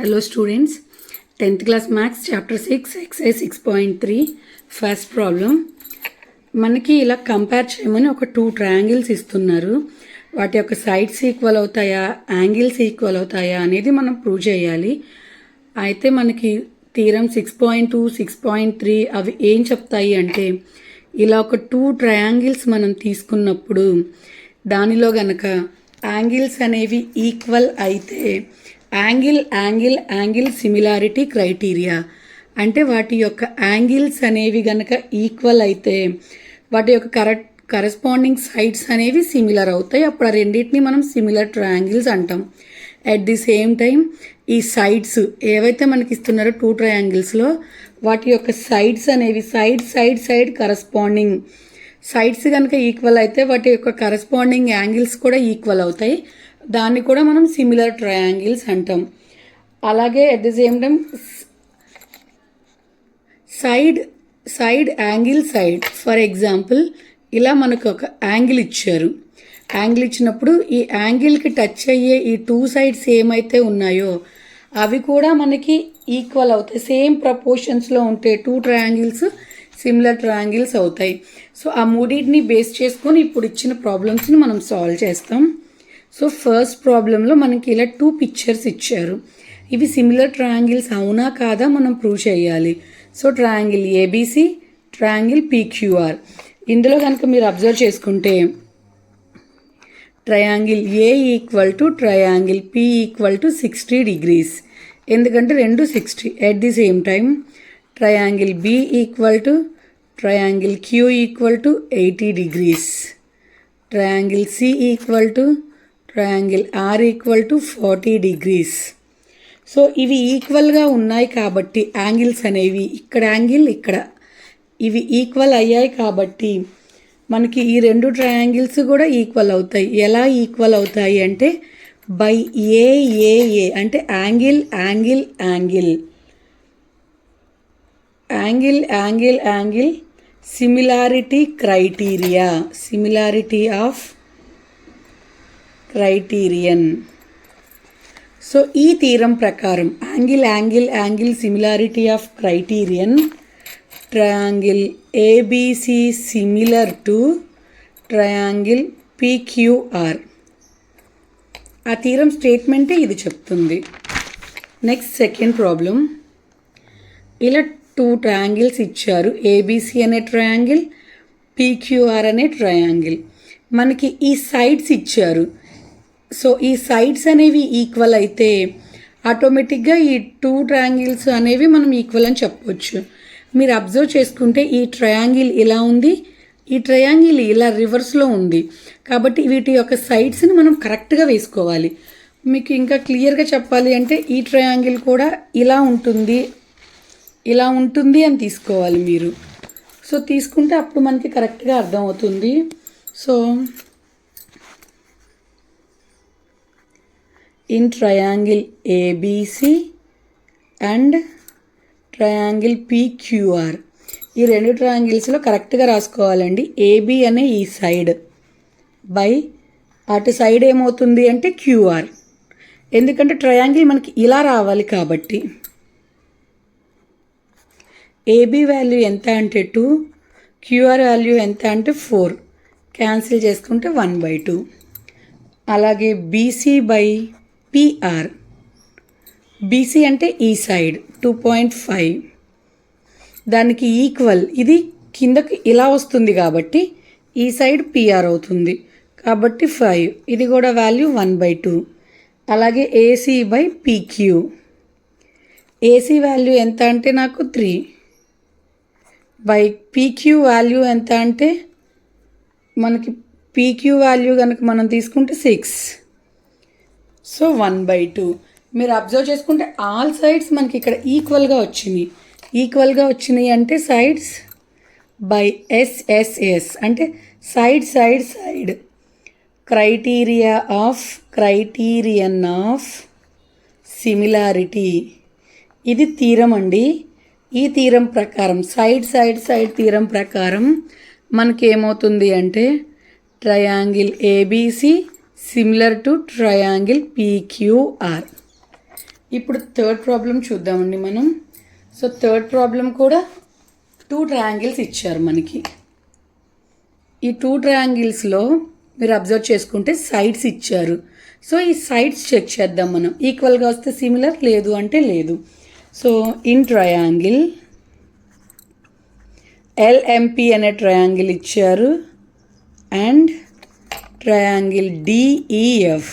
Hello students, 10th class maths chapter 6 exercise 6.3 first problem. మనకి ఇలా compare చేయమని ఒక 2 ట్రయాంగిల్స్ ఇస్తున్నారు. వాటి యొక్క సైడ్స్ ఈక్వల్ అవుతాయా, యాంగిల్స్ ఈక్వల్ అవుతాయా అనేది మనం ప్రూవ్ చేయాలి. అయితే మనకి థీరం 6.2 6.3 అవి ఏం చెప్తాయి అంటే, ఇలా ఒక 2 ట్రయాంగిల్స్ మనం తీసుకున్నప్పుడు దానిలో గనక యాంగిల్స్ అనేవి ఈక్వల్ అయితే యాంగిల్ సిమిలారిటీ క్రైటీరియా అంటే వాటి యొక్క యాంగిల్స్ అనేవి గనక ఈక్వల్ అయితే వాటి యొక్క కరెస్పాండింగ్ సైడ్స్ అనేవి సిమిలర్ అవుతాయి. అప్పుడు ఆ రెండింటిని మనం సిమిలర్ ట్రయాంగిల్స్ అంటాం. అట్ ది సేమ్ టైం ఈ సైడ్స్ ఏవైతే మనకి ఇస్తున్నారో 2 ట్రయాంగిల్స్లో వాటి యొక్క సైడ్స్ అనేవి సైడ్ కరెస్పాండింగ్ సైడ్స్ కనుక ఈక్వల్ అయితే వాటి యొక్క కరెస్పాండింగ్ యాంగిల్స్ కూడా ఈక్వల్ అవుతాయి. దాన్ని కూడా మనం సిమిలర్ ట్రయాంగిల్స్ అంటాం. అలాగే at the same time side angle side for example ఇలా మనకు ఒక యాంగిల్ ఇచ్చారు. యాంగిల్ ఇచ్చినప్పుడు ఈ యాంగిల్కి టచ్ అయ్యే ఈ 2 సైడ్స్ ఏమైతే ఉన్నాయో అవి కూడా మనకి ఈక్వల్ అవుతాయి. సేమ్ ప్రపోర్షన్స్లో ఉంటే 2 ట్రయాంగిల్స్ సిమిలర్ ట్రయాంగిల్స్ అవుతాయి. సో ఆ మూడింటిని బేస్ చేసుకొని ఇప్పుడు ఇచ్చిన ప్రాబ్లమ్స్ని మనం సాల్వ్ చేస్తాం. సో ఫస్ట్ ప్రాబ్లంలో మనకి ఇలా 2 పిక్చర్స్ ఇచ్చారు. ఇవి సిమిలర్ ట్రయాంగిల్స్ అవునా కాదా మనం ప్రూవ్ చేయాలి. So triangle ABC, triangle PQR. ఇందులో కనుక మీరు అబ్జర్వ్ చేసుకుంటే triangle A equal to triangle P equal to 60 degrees, ఎందుకంటే రెండు 60. At the same time triangle B equal to triangle Q equal to 80 degrees, triangle C equal to triangle R equal to 40 degrees. So ఇవి ఈక్వల్గా ఉన్నాయి కాబట్టి angles అనేవి ఇక్కడ angle ఇక్కడ ఇవి ఈక్వల్ అయ్యాయి కాబట్టి మనకి ఈ 2 ట్రయాంగిల్స్ కూడా ఈక్వల్ అవుతాయి. ఎలా ఈక్వల్ అవుతాయి అంటే బై ఏఏఏ అంటే angle similarity of criterion. So ఈ థీరం ప్రకారం angle similarity of criterion triangle ABC similar to triangle PQR. ఆ థీరం స్టేట్మెంటే ఇది చెప్తుంది. Next second problem. ఇలా 2 ట్రయాంగిల్స్ ఇచ్చారు. ఏబిసి అనే ట్రయాంగిల్, పీక్యూఆర్ అనే ట్రయాంగిల్. మనకి ఈ సైడ్స్ ఇచ్చారు. సో ఈ సైడ్స్ అనేవి ఈక్వల్ అయితే ఆటోమేటిక్గా ఈ 2 ట్రయాంగిల్స్ అనేవి మనం ఈక్వల్ అని చెప్పవచ్చు. మీరు అబ్జర్వ్ చేసుకుంటే ఈ ట్రయాంగిల్ ఇలా ఉంది, ఈ ట్రయాంగిల్ ఇలా రివర్స్లో ఉంది. కాబట్టి వీటి యొక్క సైడ్స్ని మనం కరెక్ట్గా వేసుకోవాలి. మీకు ఇంకా క్లియర్గా చెప్పాలి అంటే ఈ ట్రయాంగిల్ కూడా ఇలా ఉంటుంది అని తీసుకోవాలి మీరు. సో తీసుకుంటే అప్పుడు మనకి కరెక్ట్గా అర్థమవుతుంది. So in triangle ABC and triangle PQR ఈ 2 ట్రయాంగిల్స్లో కరెక్ట్గా రాసుకోవాలండి. ఏబి అనే ఈ సైడ్ బై అటు సైడ్ ఏమవుతుంది అంటే క్యూఆర్, ఎందుకంటే ట్రయాంగిల్ మనకి ఇలా రావాలి కాబట్టి. ఏబి వాల్యూ ఎంత అంటే 2, క్యూఆర్ వాల్యూ ఎంత అంటే 4, క్యాన్సిల్ చేసుకుంటే 1/2. అలాగే బీసీ బై పిఆర్, బీసీ అంటే ఈ సైడ్ 2.5 దానికి ఈక్వల్, ఇది కిందకి ఇలా వస్తుంది కాబట్టి ఈ సైడ్ పిఆర్ అవుతుంది కాబట్టి 5, ఇది కూడా వాల్యూ 1/2. అలాగే AC by PQ, AC value ఎంత అంటే నాకు 3 బై పీక్యూ వాల్యూ ఎంత అంటే మనకి పీక్యూ వాల్యూ కనుక మనం తీసుకుంటే 6, సో 1/2. మీరు అబ్జర్వ్ చేసుకుంటే ఆల్ సైడ్స్ మనకి ఇక్కడ ఈక్వల్గా వచ్చినాయి అంటే సైడ్స్ బై ఎస్ఎస్ఎస్ అంటే సైడ్ క్రైటీరియన్ ఆఫ్ సిమిలారిటీ. ఇది థీరం అండి. ఈ థీరం ప్రకారం సైడ్ థీరం ప్రకారం మనకి ఏమవుతుంది అంటే triangle ABC similar to triangle PQR. ఇప్పుడు థర్డ్ ప్రాబ్లం చూద్దామండి మనం. సో థర్డ్ ప్రాబ్లం కూడా 2 ట్రయాంగిల్స్ ఇచ్చారు మనకి. ఈ 2 ట్రయాంగిల్స్లో మీరు అబ్జర్వ్ చేసుకుంటే సైడ్స్ ఇచ్చారు. సో ఈ సైడ్స్ చెక్ చేద్దాం మనం. ఈక్వల్గా వస్తే సిమిలర్, లేదు అంటే లేదు. సో ఇన్ ట్రయాంగిల్ ఎల్ఎంపి అనే ట్రయాంగిల్ ఇచ్చారు అండ్ ట్రయాంగిల్ డిఈఎఫ్.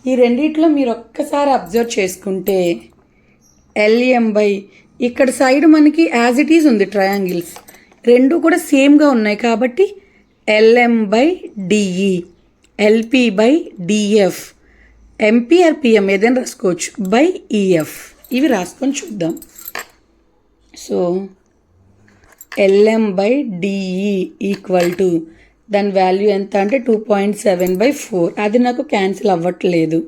ఈ రెండిట్లో మీరు ఒక్కసారి అబ్జర్వ్ చేసుకుంటే ఎల్ఎం బై ఇక్కడ సైడ్ మనకి యాజ్ ఇట్ ఈజ్ ఉంది. ట్రయాంగిల్స్ రెండు కూడా సేమ్గా ఉన్నాయి కాబట్టి LM by DE, LP by DF, MP or PM ఏదైనా రాసుకోవచ్చు బై ఈఎఫ్. ఇవి రాసుకొని చూద్దాం. So LM by DE equal to దాని వాల్యూ ఎంత అంటే 2.7/4. అది నాకు క్యాన్సిల్ అవ్వట్లేదు.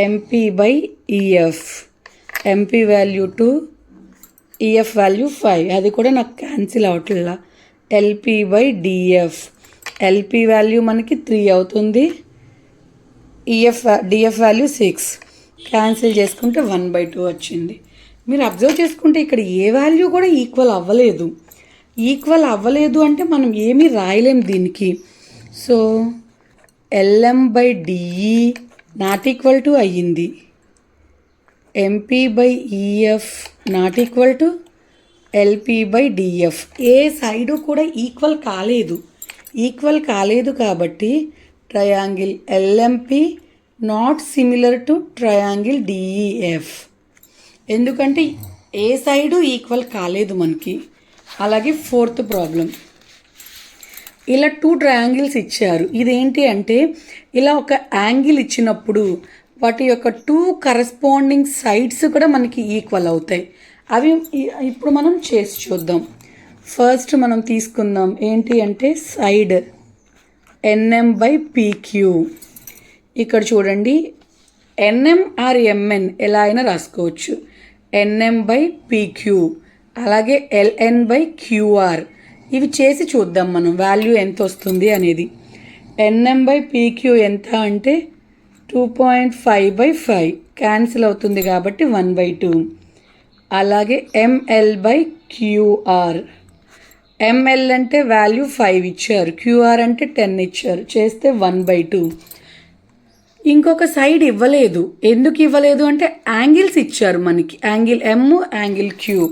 MP by EF, MP value 2, EF value 5, అది కూడా నాకు క్యాన్సిల్ అవ్వట్లా. LP by DF, LP value మనకి 3 అవుతుంది, డిఎఫ్ వాల్యూ 6, క్యాన్సిల్ చేసుకుంటే 1/2 వచ్చింది. మీరు అబ్జర్వ్ చేసుకుంటే ఇక్కడ ఏ వాల్యూ కూడా ఈక్వల్ అవ్వలేదు. ఈక్వల్ అవ్వలేదు అంటే మనం ఏమీ రాయలేం దీనికి. So LM by DE not equal to అయ్యింది, MP by EF not equal to LP by DF. ఏ సైడు కూడా ఈక్వల్ కాలేదు. ఈక్వల్ కాలేదు కాబట్టి triangle LMP not similar to triangle DEF. ఎందుకంటే ఏ సైడు ఈక్వల్ కాలేదు మనకి. అలాగే ఫోర్త్ ప్రాబ్లం, ఇలా 2 ట్రయాంగిల్స్ ఇచ్చారు. ఇదేంటి అంటే ఇలా ఒక యాంగిల్ ఇచ్చినప్పుడు వాటి యొక్క 2 కరస్పాండింగ్ సైడ్స్ కూడా మనకి ఈక్వల్ అవుతాయి. అవి ఇప్పుడు మనం చేసి చూద్దాం. ఫస్ట్ మనం తీసుకుందాం ఏంటి అంటే సైడ్ ఎన్ఎం బై పీక్యూ. ఇక్కడ చూడండి ఎన్ఎం ఆర్ ఎంఎన్ ఎలా అయినా రాసుకోవచ్చు. ఎన్ఎం బై పీక్యూ, అలాగే ఎల్ఎన్ బై క్యూఆర్. ఇవి చేసి చూద్దాం మనం వాల్యూ ఎంత వస్తుంది అనేది. ఎన్ఎం బై పీక్యూ ఎంత అంటే 2.5/5 క్యాన్సిల్ అవుతుంది కాబట్టి 1/2. అలాగే ఎంఎల్ బై క్యూఆర్, ఎంఎల్ అంటే వాల్యూ 5 ఇచ్చారు, క్యూఆర్ అంటే 10 ఇచ్చారు, చేస్తే 1/2. ఇంకొక సైడ్ ఇవ్వలేదు. ఎందుకు ఇవ్వలేదు అంటే యాంగిల్స్ ఇచ్చారు మనకి, angle M, angle Q.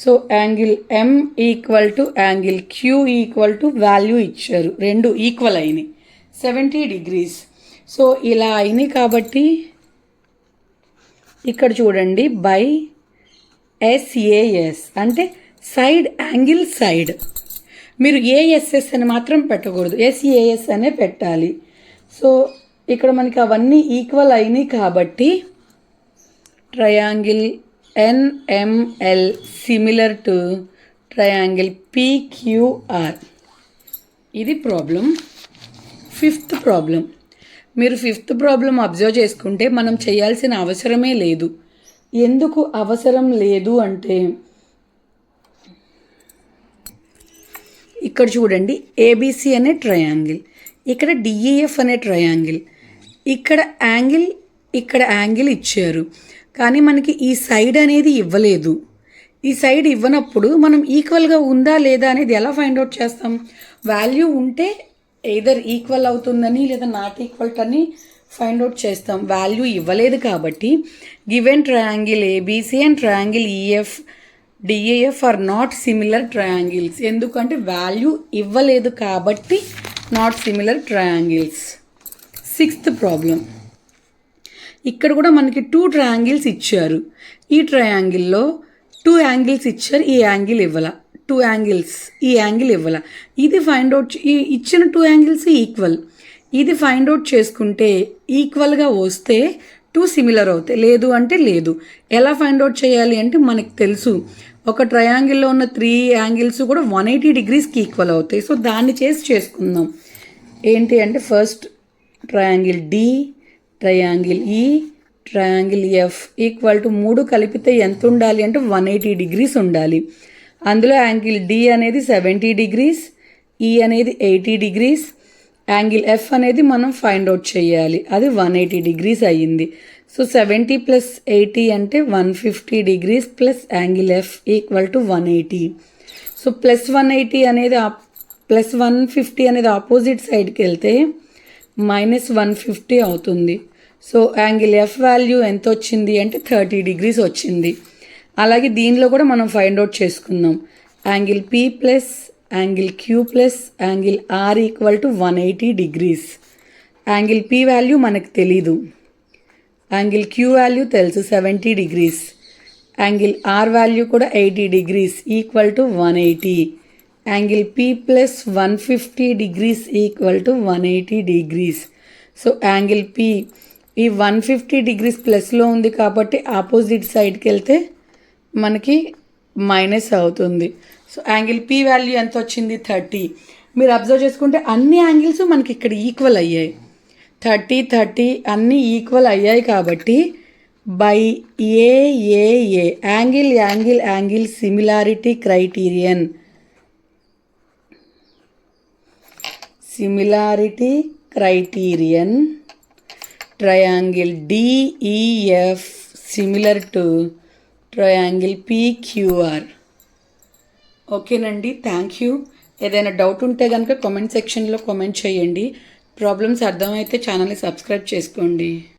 So angle M equal to angle Q equal to value ఇచ్చారు, రెండు ఈక్వల్ అయినాయి 70 degrees. సో ఇలా అయినాయి కాబట్టి ఇక్కడ చూడండి బై ఎస్ఏఎస్ అంటే సైడ్ యాంగిల్ సైడ్. మీరు ఏఎస్ఎస్ అని మాత్రం పెట్టకూడదు, ఎస్ఏఎస్ అనే పెట్టాలి. సో ఇక్కడ మనకి అవన్నీ ఈక్వల్ అయినాయి కాబట్టి triangle NML similar to triangle PQR. ఇది ప్రాబ్లం. ఫిఫ్త్ ప్రాబ్లం, మీరు ఫిఫ్త్ ప్రాబ్లం అబ్జర్వ్ చేసుకుంటే మనం చేయాల్సిన అవసరమే లేదు. ఎందుకు అవసరం లేదు అంటే ఇక్కడ చూడండి ఏబిసి అనే ట్రయాంగిల్, ఇక్కడ డిఈఎఫ్ అనే ట్రయాంగిల్, ఇక్కడ యాంగిల్ ఇచ్చారు కానీ మనకి ఈ సైడ్ అనేది ఇవ్వలేదు. ఈ సైడ్ ఇవ్వనప్పుడు మనం ఈక్వల్గా ఉందా లేదా అనేది ఎలా ఫైండ్ అవుట్ చేస్తాం? వాల్యూ ఉంటే ఎయిదర్ ఈక్వల్ అవుతుందని లేదా నాట్ ఈక్వల్ అని ఫైండ్ అవుట్ చేస్తాం. వాల్యూ ఇవ్వలేదు కాబట్టి given triangle ABC and triangle EF DAF are not similar triangles. ఎందుకంటే వాల్యూ ఇవ్వలేదు కాబట్టి not similar triangles. Sixth problem, ఇక్కడ కూడా మనకి 2 ట్రయాంగిల్స్ ఇచ్చారు. ఈ ట్రయాంగిల్లో 2 యాంగిల్స్ ఇచ్చారు, ఈ యాంగిల్ ఇవ్వాల. 2 యాంగిల్స్, ఈ యాంగిల్ ఇవ్వాల. ఇది ఫైండ్ అవుట్, ఈ ఇచ్చిన 2 యాంగిల్స్ ఈక్వల్. ఇది ఫైండ్ అవుట్ చేసుకుంటే ఈక్వల్గా వస్తే 2 సిమిలర్ అవుతాయి, లేదు అంటే లేదు. ఎలా ఫైండ్ అవుట్ చేయాలి అంటే మనకు తెలుసు, ఒక ట్రయాంగిల్లో ఉన్న 3 యాంగిల్స్ కూడా 180 degreesకి ఈక్వల్ అవుతాయి. సో దాన్ని చేసుకుందాం. ఏంటి అంటే ఫస్ట్ ట్రయాంగిల్ డి, ట్రయాంగిల్ ఈ, ట్రయాంగిల్ ఎఫ్ ఈక్వల్ టు 3 కలిపితే ఎంత ఉండాలి అంటే 180 degrees ఉండాలి. అందులో యాంగిల్ డి అనేది 70 degrees, ఈ అనేది 80 degrees, యాంగిల్ ఎఫ్ అనేది మనం ఫైండ్ అవుట్ చేయాలి, అది 180 degrees అయ్యింది. సో 70 ప్లస్ 80 అంటే 150 degrees plus angle F equal to 180. So plus 180 అనేది ప్లస్ 150 అనేది ఆపోజిట్ సైడ్కి వెళ్తే మైనస్ 150 అవుతుంది. సో యాంగిల్ ఎఫ్ వాల్యూ ఎంత వచ్చింది అంటే 30 డిగ్రీస్ వచ్చింది. అలాగే దీనిలో కూడా మనం ఫైండ్ అవుట్ చేసుకుందాం. Angle P plus angle Q plus angle R equal to 180 degrees. Angle P value మనకు తెలీదు, యాంగిల్ క్యూ వాల్యూ తెలుసు 70 డిగ్రీస్, యాంగిల్ ఆర్ వాల్యూ కూడా 80 degrees equal to 180. Angle P plus 150 degrees equal to 180 degrees. So angle P ఈ 150 degrees ప్లస్లో ఉంది కాబట్టి opposite సైడ్కి వెళ్తే మనకి మైనస్ అవుతుంది. సో యాంగిల్ పి వాల్యూ ఎంత వచ్చింది 30. మీరు అబ్జర్వ్ చేసుకుంటే అన్ని యాంగిల్స్ మనకి ఇక్కడ ఈక్వల్ అయ్యాయి. 30 అన్నీ ఈక్వల్ అయ్యాయి కాబట్టి by AAA angle similarity criterion triangle DEF similar to triangle PQR. ఓకేనండి, థ్యాంక్ యూ. ఏదైనా డౌట్ ఉంటే కనుక కామెంట్ సెక్షన్లో కామెంట్ చేయండి. ప్రాబ్లమ్స్ అర్థమైతే ఛానల్ని సబ్స్క్రైబ్ చేసుకోండి.